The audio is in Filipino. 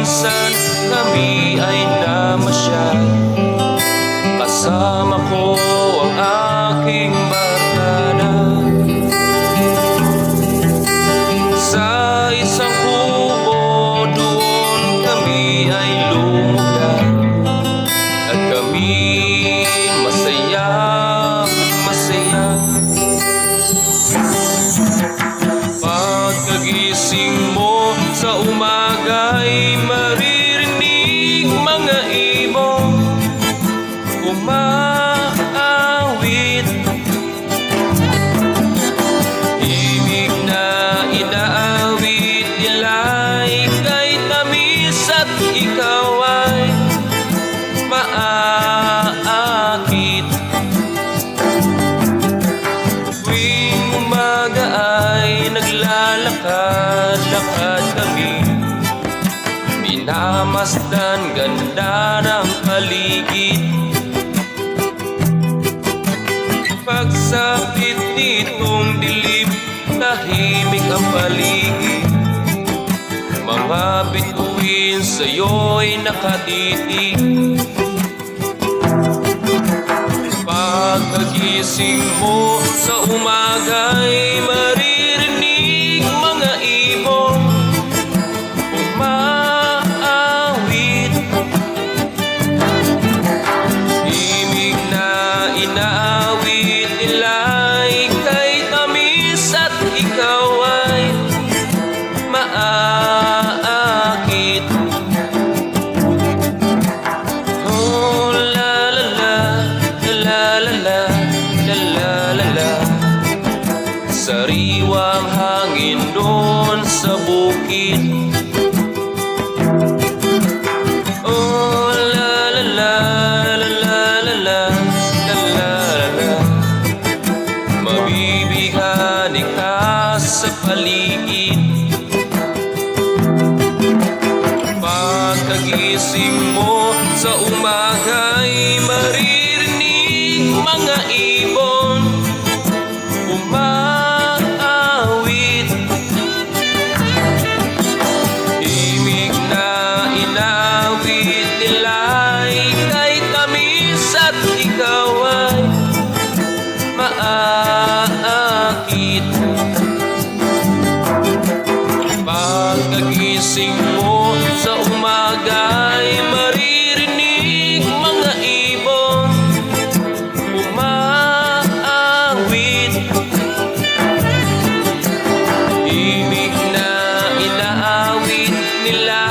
minsan kami ay namasyal. Kasama ko ang aking barkada. Sa isang kubo doon kami ay lumugad. At kami masaya, masaya. Pagkagising mo sa umaga'y maririnig mga ibong umaawit. Ibig na inaawit nila'y kay tamis at ikaw ay maaakit. Tuwing umaga ay naglalakad-lakad kami, minamasdan ganda ng paligid. Pagsapit nitong dilim, tahimik ang paligid. Mga bituin sa'yo'y nakatitig. Pagkagising mo sa umaga'y maririnig mga ibong umaawit. Ibig na inaawit nila'y kay tamis at ikaw ay maaakit. Oh la la la, la la la, la la la. Sariwang hangin doon sa bukid. Oh la la la, la la la la, la la la. Mabibighani ka sa paligid. Pagkagising mo sa umaga'y maririnig mga ibon umaawit. Ibig na inaawit nila'y kay tamis at ikaw ay maaakit. Pagkagising mo sa umaga'y maririnig mga ibon umaawit. Ibig na inaawit nila